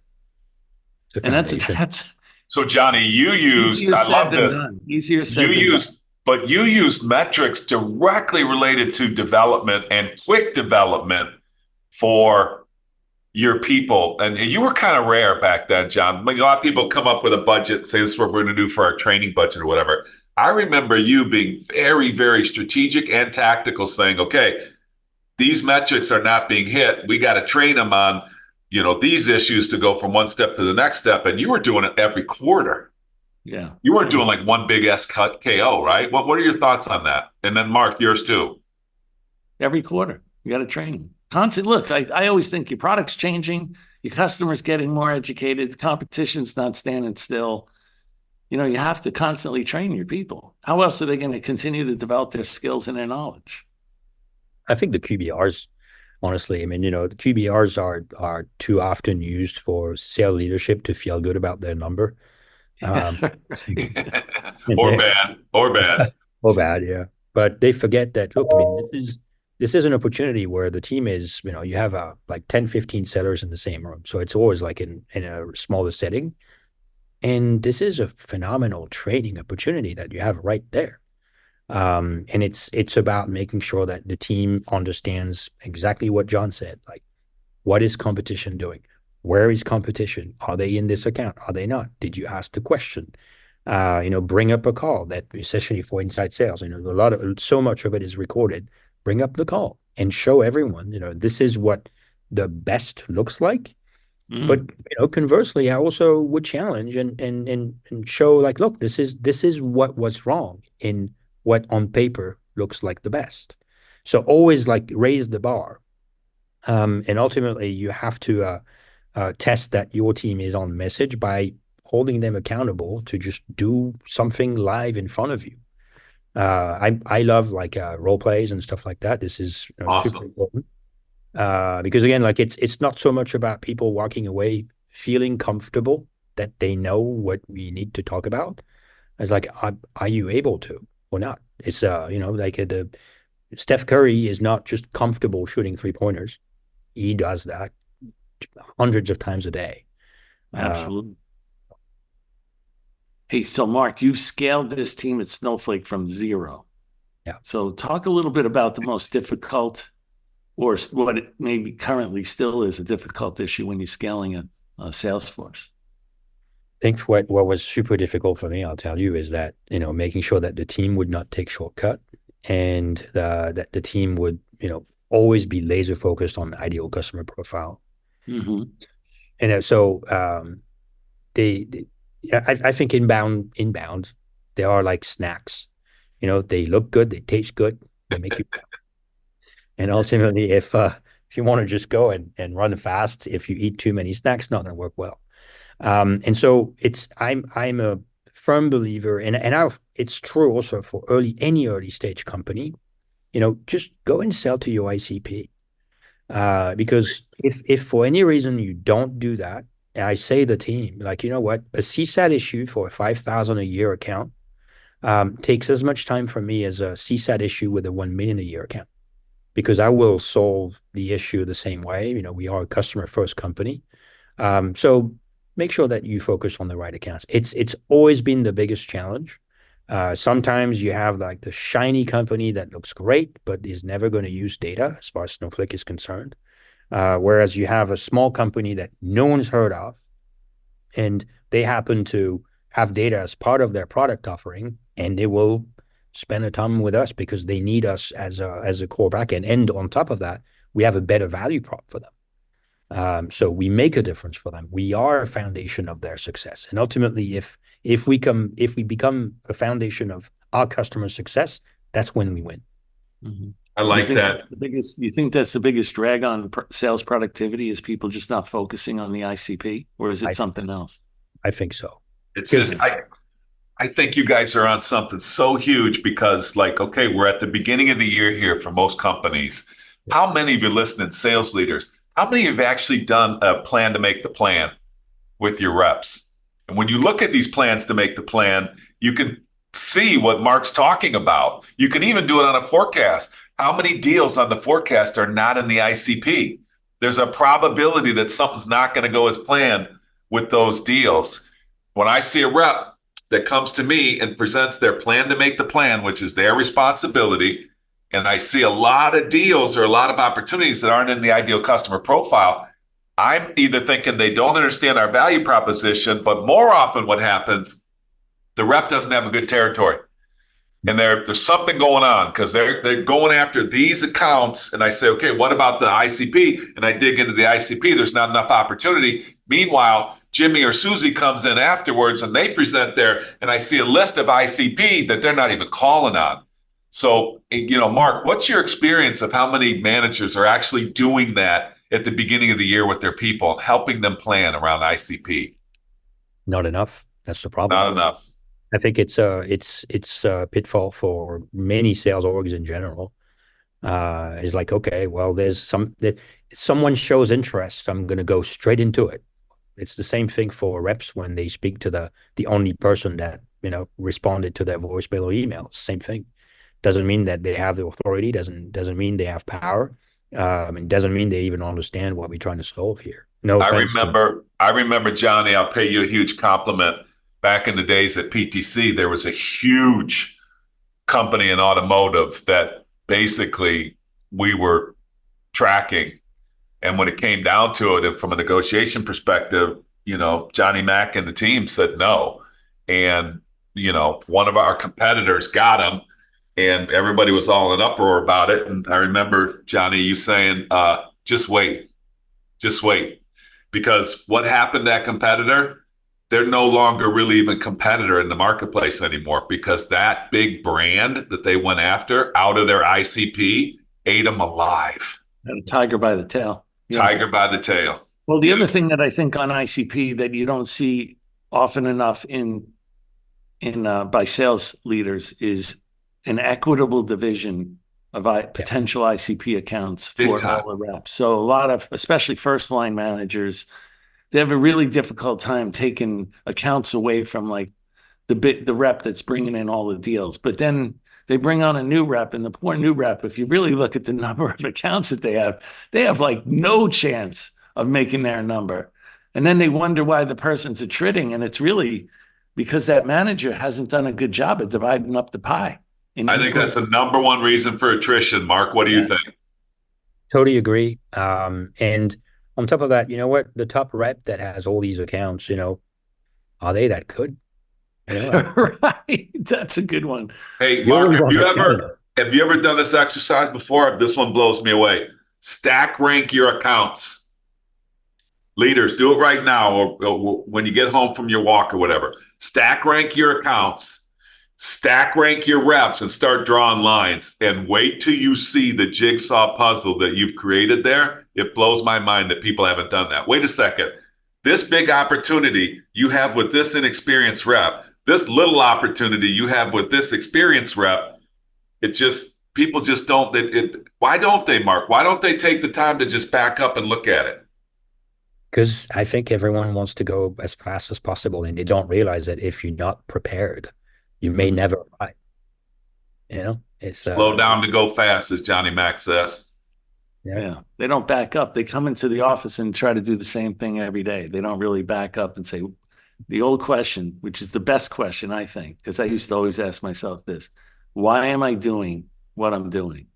Speaker 2: And that's
Speaker 4: so Johnny, you used, I love this.
Speaker 2: Easier said than done.
Speaker 4: But you used metrics directly related to development and quick development for your people. And you were kind of rare back then, John. I mean, a lot of people come up with a budget, say this is what we're going to do for our training budget or whatever. I remember you being very, very strategic and tactical, saying, okay, these metrics are not being hit. We got to train them on, these issues to go from one step to the next step. And you were doing it every quarter.
Speaker 2: Yeah.
Speaker 4: You weren't doing like one big SKO, right? What are your thoughts on that? And then Mark, yours too.
Speaker 2: Every quarter, you got to train them. Constant. Look, I always think your product's changing, your customers getting more educated, the competition's not standing still. You have to constantly train your people. How else are they going to continue to develop their skills and their knowledge?
Speaker 3: I think the QBRs, honestly, the QBRs are too often used for sales leadership to feel good about their number.
Speaker 4: Or bad,
Speaker 3: yeah. But they forget that, look, this is an opportunity where the team is, you have like 10, 15 sellers in the same room. So it's always like in a smaller setting. And this is a phenomenal training opportunity that you have right there. And it's about making sure that the team understands exactly what John said. Like, what is competition doing? Where is competition? Are they in this account? Are they not? Did you ask the question? Bring up a call that, especially for inside sales, so much of it is recorded. Bring up the call and show everyone, this is what the best looks like. But conversely, I also would challenge and show like, look, this is what was wrong in what on paper looks like the best. So always like raise the bar, and ultimately you have to test that your team is on message by holding them accountable to just do something live in front of you. I love like role plays and stuff like that. This is
Speaker 4: awesome.
Speaker 3: Super important. Because again, like it's not so much about people walking away feeling comfortable that they know what we need to talk about. It's like, are you able to or not? It's the Steph Curry is not just comfortable shooting 3-pointers. He does that hundreds of times a day.
Speaker 2: Absolutely. Hey, so Mark, you've scaled this team at Snowflake from 0.
Speaker 3: Yeah.
Speaker 2: So talk a little bit about the most difficult, or what it maybe currently still is a difficult issue when you're scaling a Salesforce.
Speaker 3: I think what was super difficult for me, I'll tell you, is that, making sure that the team would not take shortcut and that the team would, always be laser focused on the ideal customer profile.
Speaker 2: Mm-hmm.
Speaker 3: And so I think inbound, they are like snacks. They look good, they taste good, they make you. And ultimately, if you want to just go and run fast, if you eat too many snacks, it's not going to work well. And so I'm a firm believer, and it's true also for any early stage company. Just go and sell to your ICP. Because if for any reason you don't do that, I say the team, like, you know what, a CSAT issue for a $5,000 a year account takes as much time for me as a CSAT issue with a $1 million a year account, because I will solve the issue the same way. We are a customer first company. So make sure that you focus on the right accounts. It's always been the biggest challenge. Sometimes you have like the shiny company that looks great, but is never going to use data as far as Snowflake is concerned. Whereas you have a small company that no one's heard of, and they happen to have data as part of their product offering, and they will spend a time with us because they need us as a core backend. And on top of that, we have a better value prop for them. So we make a difference for them. We are a foundation of their success. And ultimately, If we become a foundation of our customer success, that's when we win.
Speaker 2: Mm-hmm.
Speaker 4: I like that.
Speaker 2: You think that's the biggest drag on sales productivity is people just not focusing on the ICP, or is it something else?
Speaker 3: I think so.
Speaker 4: It's just, I think you guys are on something so huge because, like, okay, we're at the beginning of the year here for most companies. How many of you listening, sales leaders, how many have actually done a plan to make the plan with your reps? And when you look at these plans to make the plan, you can see what Mark's talking about. You can even do it on a forecast. How many deals on the forecast are not in the ICP? There's a probability that something's not going to go as planned with those deals. When I see a rep that comes to me and presents their plan to make the plan, which is their responsibility, and I see a lot of deals or a lot of opportunities that aren't in the ideal customer profile, I'm either thinking they don't understand our value proposition, but more often what happens, the rep doesn't have a good territory. And there's something going on because they're going after these accounts. And I say, okay, what about the ICP? And I dig into the ICP. There's not enough opportunity. Meanwhile, Jimmy or Susie comes in afterwards and they present and I see a list of ICP that they're not even calling on. So, Mark, what's your experience of how many managers are actually doing that at the beginning of the year with their people and helping them plan around ICP?
Speaker 3: Not enough. That's the problem.
Speaker 4: Not enough.
Speaker 3: I think it's a pitfall for many sales orgs in general. It's like, okay, well, someone shows interest, I'm going to go straight into it. It's the same thing for reps when they speak to the only person that responded to their voicemail or email. Same thing. Doesn't mean that they have the authority. Doesn't mean they have power. And doesn't mean they even understand what we're trying to solve here. No offense.
Speaker 4: I remember, Johnny. I'll pay you a huge compliment. Back in the days at PTC, there was a huge company in automotive that basically we were tracking. And when it came down to it, and from a negotiation perspective, Johnny Mack and the team said no. And, one of our competitors got him and everybody was all in uproar about it. And I remember, Johnny, you saying, just wait. Because what happened to that competitor? They're no longer really even a competitor in the marketplace anymore because that big brand that they went after out of their ICP ate them alive.
Speaker 2: And tiger by the tail.
Speaker 4: Tiger by the tail.
Speaker 2: Well, the other thing that I think on ICP that you don't see often enough by sales leaders is an equitable division of potential ICP accounts for all the reps. So a lot of, especially first line managers, they have a really difficult time taking accounts away from like the rep that's bringing in all the deals. But then they bring on a new rep, and the poor new rep, if you really look at the number of accounts that they have like no chance of making their number. And then they wonder why the person's attriting. And it's really because that manager hasn't done a good job at dividing up the pie.
Speaker 4: I think that's the number one reason for attrition. Mark, what do you think?
Speaker 3: Totally agree. And on top of that, you know what? The top rep that has all these accounts, are they that good?
Speaker 2: Right. That's a good one.
Speaker 4: Hey, Mark, have you ever done this exercise before? This one blows me away. Stack rank your accounts. Leaders, do it right now or when you get home from your walk or whatever. Stack rank your accounts. Stack rank your reps and start drawing lines and wait till you see the jigsaw puzzle that you've created there. It blows my mind that people haven't done that. Wait a second. This big opportunity you have with this inexperienced rep, this little opportunity you have with this experienced rep, people just don't. Why don't they, Mark? Why don't they take the time to just back up and look at it?
Speaker 3: Because I think everyone wants to go as fast as possible, and they don't realize that if you're not prepared, you may never arrive. It's
Speaker 4: slow down to go fast, as Johnny Mack says.
Speaker 2: Yeah. They don't back up. They come into the office and try to do the same thing every day. They don't really back up and say the old question, which is the best question, I think, because I used to always ask myself this: why am I doing what I'm doing?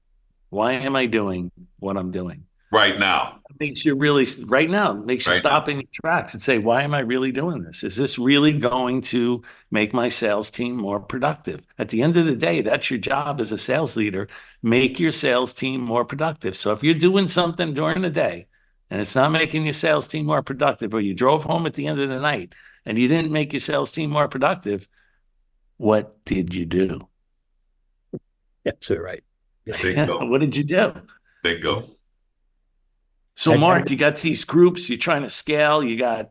Speaker 2: Why am I doing what I'm doing?
Speaker 4: Right now.
Speaker 2: Makes you really, right now, makes you stop in your tracks and say, why am I really doing this? Is this really going to make my sales team more productive? At the end of the day, that's your job as a sales leader. Make your sales team more productive. So if you're doing something during the day and it's not making your sales team more productive, or you drove home at the end of the night and you didn't make your sales team more productive, what did you do?
Speaker 3: Absolutely right.
Speaker 4: Bingo.
Speaker 2: What did you do?
Speaker 4: Bingo.
Speaker 2: So, Mark, you got these groups, you're trying to scale. You got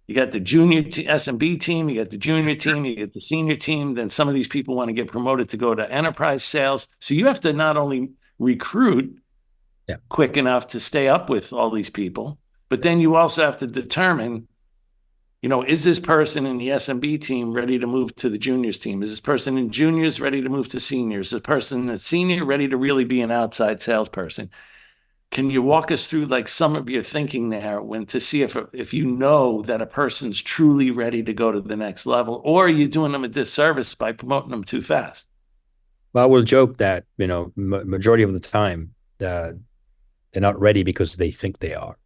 Speaker 2: the junior SMB team, you got the junior team, you get the senior team. Then some of these people want to get promoted to go to enterprise sales. So you have to not only recruit quick enough to stay up with all these people, but then you also have to determine, is this person in the SMB team ready to move to the juniors team? Is this person in juniors ready to move to seniors? Is the person that's senior ready to really be an outside salesperson? Can you walk us through like some of your thinking there to see if you know that a person's truly ready to go to the next level, or are you doing them a disservice by promoting them too fast?
Speaker 3: Well, we'll joke that, majority of the time, they're not ready because they think they are,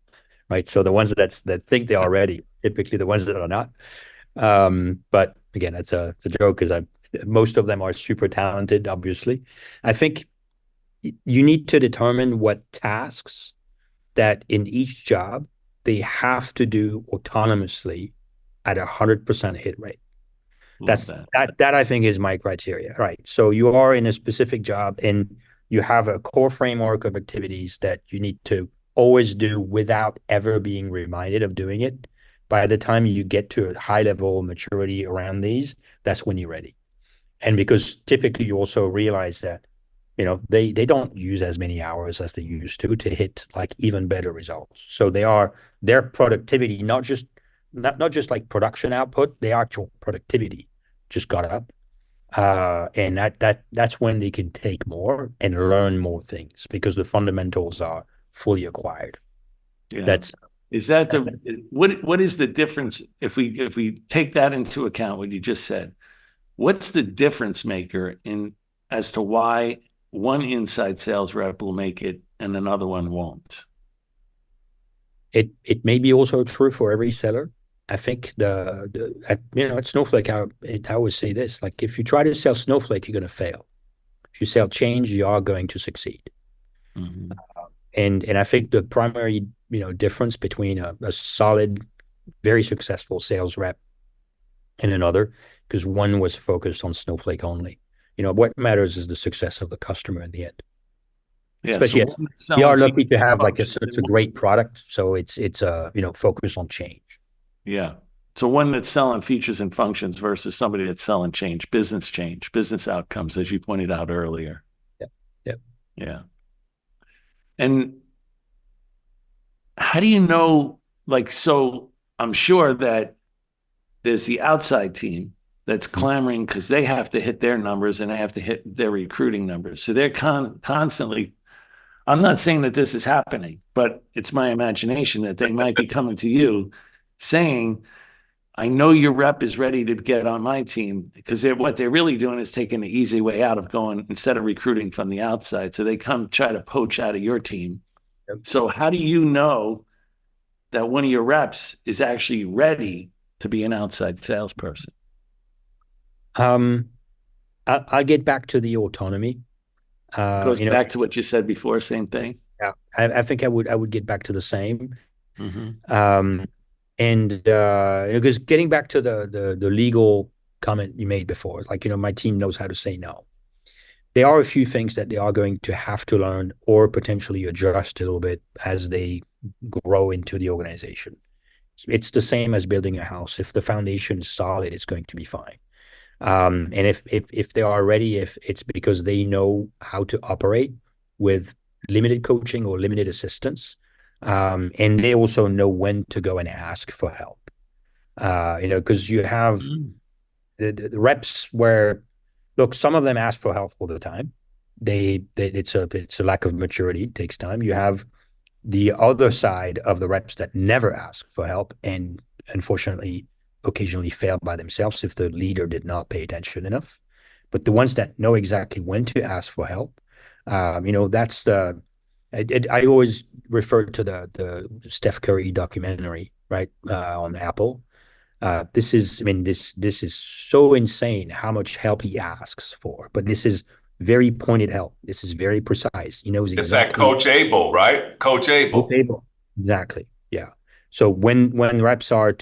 Speaker 3: right? So the ones that think they are ready, typically the ones that are not. But again, that's a joke because most of them are super talented, obviously. I think you need to determine what tasks that in each job they have to do autonomously at 100% hit rate. That I think is my criteria, right? So you are in a specific job and you have a core framework of activities that you need to always do without ever being reminded of doing it. By the time you get to a high level of maturity around these, that's when you're ready. And because typically you also realize that they don't use as many hours as they used to hit like even better results. So their productivity, not just like production output, their actual productivity just got up. And that's when they can take more and learn more things because the fundamentals are fully acquired.
Speaker 2: Yeah. What is the difference if we take that into account, what you just said? What's the difference maker as to why one inside sales rep will make it and another one won't?
Speaker 3: It may be also true for every seller. I think at Snowflake, I always say this: like if you try to sell Snowflake, you're going to fail. If you sell change, you are going to succeed. Mm-hmm. And I think the primary difference between a solid, very successful sales rep and another, because one was focused on Snowflake only. What matters is the success of the customer in the end. Yeah, especially so you are lucky to have like such a great product, so it's focused on change.
Speaker 2: Yeah. So one that's selling features and functions versus somebody that's selling change, business outcomes, as you pointed out earlier. Yeah. And how do you know? So I'm sure that there's the outside team that's clamoring because they have to hit their numbers and they have to hit their recruiting numbers. So they're constantly, I'm not saying that this is happening, but it's my imagination that they might be coming to you saying, I know your rep is ready to get on my team, because what they're really doing is taking the easy way out of going instead of recruiting from the outside. So they come try to poach out of your team. Yep. So how do you know that one of your reps is actually ready to be an outside salesperson?
Speaker 3: I'll get back to the autonomy.
Speaker 2: Goes back to what you said before, same thing.
Speaker 3: Yeah, I think I would get back to the same. Mm-hmm. And because getting back to the legal comment you made before, it's like, my team knows how to say no. There are a few things that they are going to have to learn or potentially adjust a little bit as they grow into the organization. It's the same as building a house. If the foundation is solid, it's going to be fine. And if they are ready, if it's because they know how to operate with limited coaching or limited assistance, and they also know when to go and ask for help. Because you have the reps where, look, some of them ask for help all the time. It's a lack of maturity. It takes time. You have the other side of the reps that never ask for help and unfortunately occasionally fail by themselves if the leader did not pay attention enough. But the ones that know exactly when to ask for help, that's I always refer to the Steph Curry documentary, right, on Apple. This is so insane how much help he asks for, but this is very pointed help. This is very precise. He knows exactly.
Speaker 4: It's that coachable, right? Coachable.
Speaker 3: Exactly. Yeah. So when reps are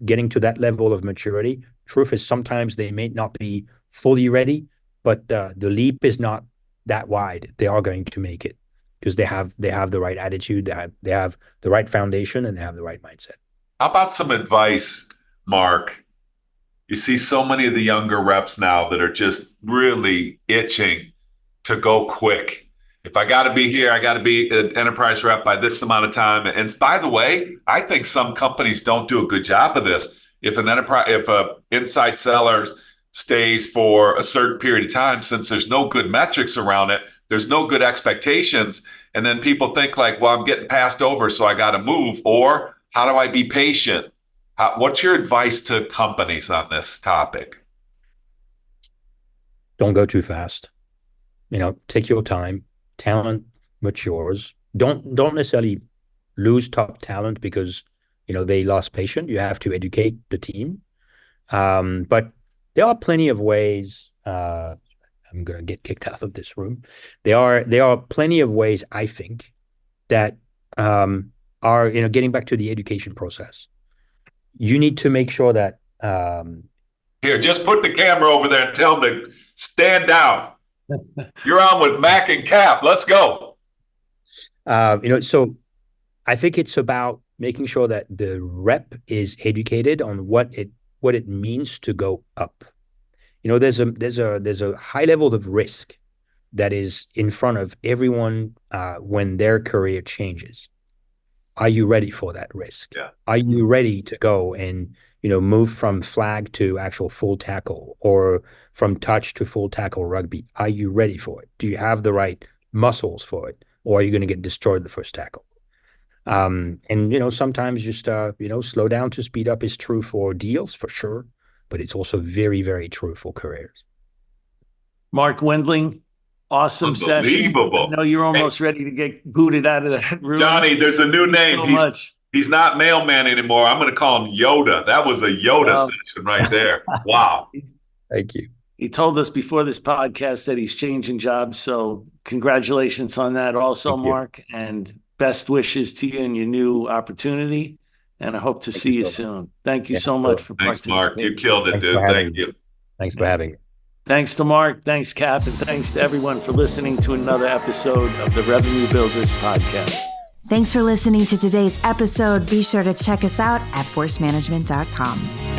Speaker 3: getting to that level of maturity, truth is sometimes they may not be fully ready, but the leap is not that wide. They are going to make it because they have the right attitude, they have the right foundation, and they have the right mindset.
Speaker 4: How about some advice, Mark? You see so many of the younger reps now that are just really itching to go quick. If I got to be here, I got to be an enterprise rep by this amount of time. And by the way, I think some companies don't do a good job of this. If a inside seller stays for a certain period of time, since there's no good metrics around it, there's no good expectations. And then people think like, well, I'm getting passed over, so I got to move. Or how do I be patient? What's your advice to companies on this topic?
Speaker 3: Don't go too fast. Take your time. Talent matures. Don't necessarily lose top talent because they lost patience. You have to educate the team. But there are plenty of ways. I'm going to get kicked out of this room. There are plenty of ways, I think, that are getting back to the education process. You need to make sure that
Speaker 4: here, just put the camera over there and tell them to stand down. You're on with Mac and Cap. Let's go.
Speaker 3: So I think it's about making sure that the rep is educated on what it means to go up. There's a high level of risk that is in front of everyone when their career changes. Are you ready for that risk?
Speaker 4: Yeah.
Speaker 3: Are you ready to go and move from flag to actual full tackle or from touch to full tackle rugby? Are you ready for it? Do you have the right muscles for it? Or are you going to get destroyed the first tackle? And sometimes just slow down to speed up is true for deals for sure, but it's also very, very true for careers.
Speaker 2: Mark Wendling, awesome session. I know you're almost ready to get booted out of that room.
Speaker 4: Johnny, there's a new name.
Speaker 2: So much.
Speaker 4: He's not mailman anymore. I'm going to call him Yoda. That was a Yoda session right there. Wow.
Speaker 3: Thank you.
Speaker 2: He told us before this podcast that he's changing jobs. So congratulations on that also, Mark. And best wishes to you in your new opportunity. And I hope to see you soon. Thank you so much for participating.
Speaker 4: Thanks, Mark. You killed it, dude. Thank you.
Speaker 3: Thanks for having me.
Speaker 2: Thanks to Mark. Thanks, Cap. And thanks to everyone for listening to another episode of the Revenue Builders Podcast.
Speaker 1: Thanks for listening to today's episode. Be sure to check us out at forcemanagement.com.